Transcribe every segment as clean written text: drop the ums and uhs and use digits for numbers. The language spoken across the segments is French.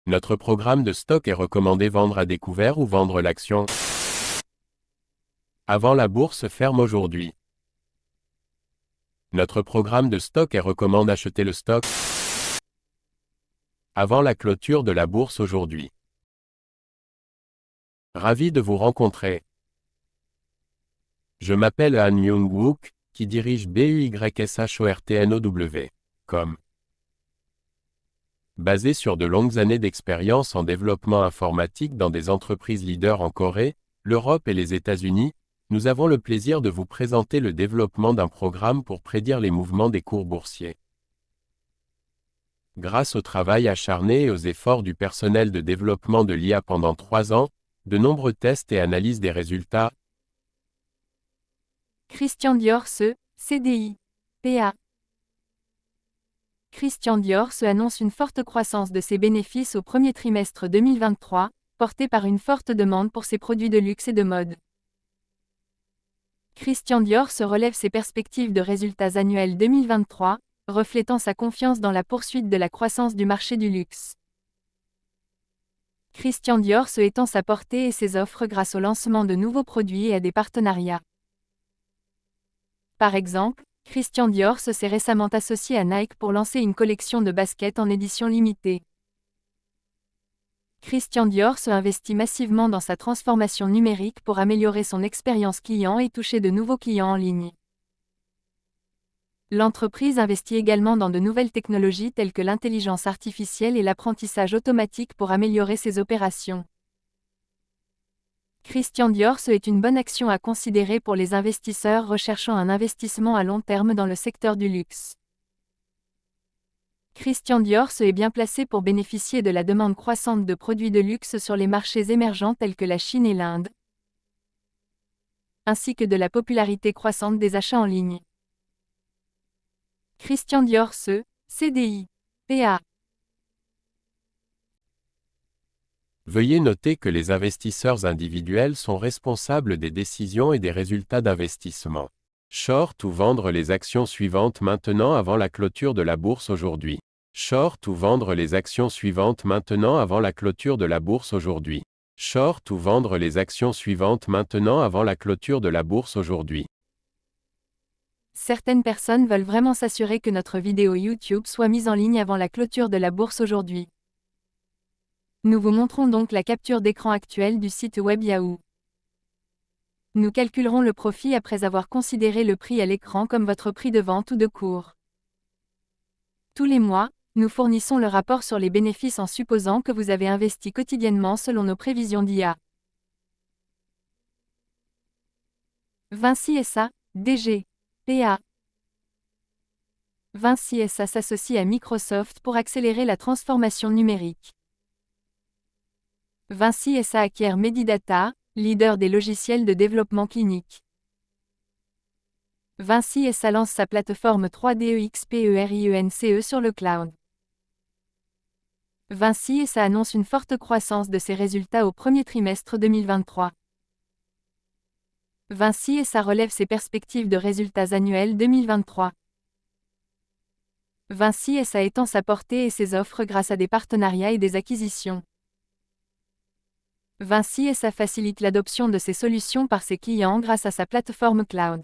Notre programme de stock est recommandé vendre à découvert ou vendre l'action avant la bourse ferme aujourd'hui. Notre programme de stock est recommande acheter le stock avant la clôture de la bourse aujourd'hui. Ravi de vous rencontrer. Je m'appelle Han Myung-wook, qui dirige BUYSHORTNOW.com. Basé sur de longues années d'expérience en développement informatique dans des entreprises leaders en Corée, l'Europe et les États-Unis, nous avons le plaisir de vous présenter le développement d'un programme pour prédire les mouvements des cours boursiers. Grâce au travail acharné et aux efforts du personnel de développement de l'IA pendant 3 ans, de nombreux tests et analyses des résultats, Christian Dior CDI, PA. Christian Dior annonce une forte croissance de ses bénéfices au premier trimestre 2023, portée par une forte demande pour ses produits de luxe et de mode. Christian Dior relève ses perspectives de résultats annuels 2023, reflétant sa confiance dans la poursuite de la croissance du marché du luxe. Christian Dior étend sa portée et ses offres grâce au lancement de nouveaux produits et à des partenariats. Par exemple, Christian Dior s'est récemment associé à Nike pour lancer une collection de baskets en édition limitée. Christian Dior investit massivement dans sa transformation numérique pour améliorer son expérience client et toucher de nouveaux clients en ligne. L'entreprise investit également dans de nouvelles technologies telles que l'intelligence artificielle et l'apprentissage automatique pour améliorer ses opérations. Christian Dior est une bonne action à considérer pour les investisseurs recherchant un investissement à long terme dans le secteur du luxe. Christian Dior est bien placé pour bénéficier de la demande croissante de produits de luxe sur les marchés émergents tels que la Chine et l'Inde, ainsi que de la popularité croissante des achats en ligne. Christian Dior CDI, PA. Veuillez noter que les investisseurs individuels sont responsables des décisions et des résultats d'investissement. Short ou vendre les actions suivantes maintenant avant la clôture de la bourse aujourd'hui. Short ou vendre les actions suivantes maintenant avant la clôture de la bourse aujourd'hui. Short ou vendre les actions suivantes maintenant avant la clôture de la bourse aujourd'hui. Certaines personnes veulent vraiment s'assurer que notre vidéo YouTube soit mise en ligne avant la clôture de la bourse aujourd'hui. Nous vous montrons donc la capture d'écran actuelle du site web Yahoo. Nous calculerons le profit après avoir considéré le prix à l'écran comme votre prix de vente ou de cours. Tous les mois, nous fournissons le rapport sur les bénéfices en supposant que vous avez investi quotidiennement selon nos prévisions d'IA. Vinci SA, DG, PA. Vinci SA s'associe à Microsoft pour accélérer la transformation numérique. Vinci SA acquiert Medidata, leader des logiciels de développement clinique. Vinci SA lance sa plateforme 3D EXPERIENCE sur le cloud. Vinci SA annonce une forte croissance de ses résultats au premier trimestre 2023. Vinci SA relève ses perspectives de résultats annuels 2023. Vinci SA étend sa portée et ses offres grâce à des partenariats et des acquisitions. Vinci SA facilite l'adoption de ses solutions par ses clients grâce à sa plateforme cloud.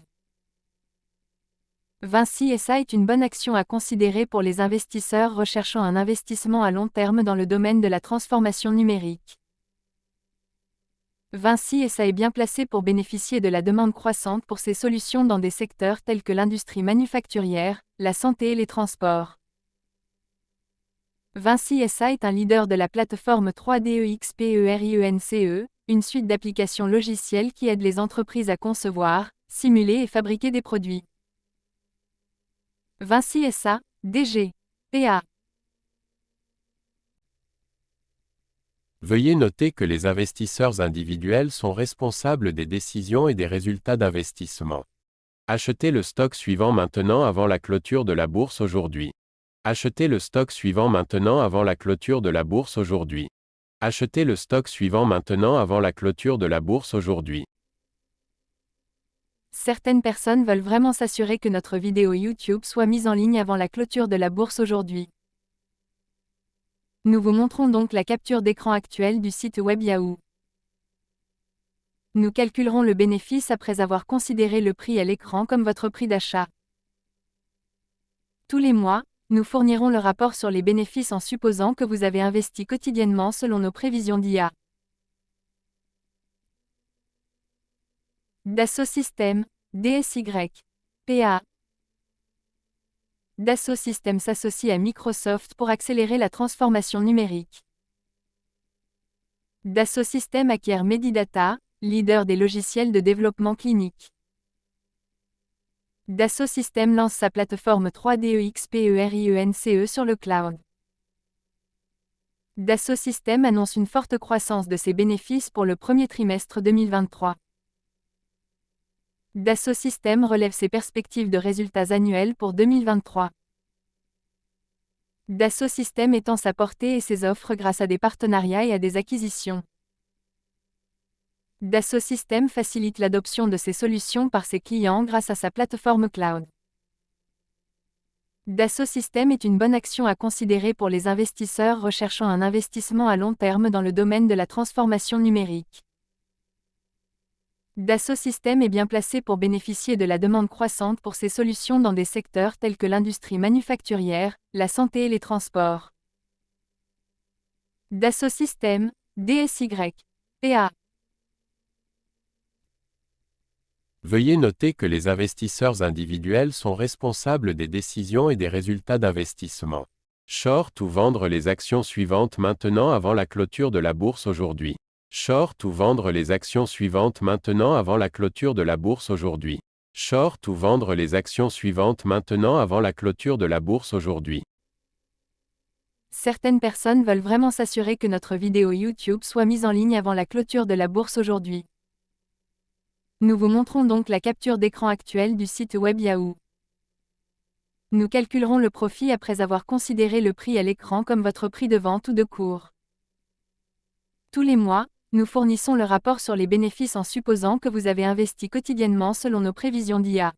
Vinci SA est une bonne action à considérer pour les investisseurs recherchant un investissement à long terme dans le domaine de la transformation numérique. Vinci SA est bien placé pour bénéficier de la demande croissante pour ses solutions dans des secteurs tels que l'industrie manufacturière, la santé et les transports. Vinci SA est un leader de la plateforme 3D EXPERIENCE, une suite d'applications logicielles qui aide les entreprises à concevoir, simuler et fabriquer des produits. Vinci SA, DG, PA. Veuillez noter que les investisseurs individuels sont responsables des décisions et des résultats d'investissement. Achetez le stock suivant maintenant avant la clôture de la bourse aujourd'hui. Achetez le stock suivant maintenant avant la clôture de la bourse aujourd'hui. Achetez le stock suivant maintenant avant la clôture de la bourse aujourd'hui. Certaines personnes veulent vraiment s'assurer que notre vidéo YouTube soit mise en ligne avant la clôture de la bourse aujourd'hui. Nous vous montrons donc la capture d'écran actuelle du site web Yahoo. Nous calculerons le bénéfice après avoir considéré le prix à l'écran comme votre prix d'achat. Tous les mois, nous fournirons le rapport sur les bénéfices en supposant que vous avez investi quotidiennement selon nos prévisions d'IA. Dassault Systèmes, DSY. PA. Dassault Systèmes s'associe à Microsoft pour accélérer la transformation numérique. Dassault Systèmes acquiert Medidata, leader des logiciels de développement clinique. Dassault Systèmes lance sa plateforme 3D EXPERIENCE sur le cloud. Dassault Systèmes annonce une forte croissance de ses bénéfices pour le premier trimestre 2023. Dassault Systèmes relève ses perspectives de résultats annuels pour 2023. Dassault Systèmes étend sa portée et ses offres grâce à des partenariats et à des acquisitions. Dassault Systèmes facilite l'adoption de ses solutions par ses clients grâce à sa plateforme cloud. Dassault Systèmes est une bonne action à considérer pour les investisseurs recherchant un investissement à long terme dans le domaine de la transformation numérique. Dassault Systèmes est bien placé pour bénéficier de la demande croissante pour ses solutions dans des secteurs tels que l'industrie manufacturière, la santé et les transports. Dassault Systèmes, DSY. PA. Veuillez noter que les investisseurs individuels sont responsables des décisions et des résultats d'investissement. Short ou vendre les actions suivantes maintenant avant la clôture de la bourse aujourd'hui. Short ou vendre les actions suivantes maintenant avant la clôture de la bourse aujourd'hui. Short ou vendre les actions suivantes maintenant avant la clôture de la bourse aujourd'hui. Certaines personnes veulent vraiment s'assurer que notre vidéo YouTube soit mise en ligne avant la clôture de la bourse aujourd'hui. Nous vous montrons donc la capture d'écran actuelle du site web Yahoo. Nous calculerons le profit après avoir considéré le prix à l'écran comme votre prix de vente ou de cours. Tous les mois, nous fournissons le rapport sur les bénéfices en supposant que vous avez investi quotidiennement selon nos prévisions d'IA.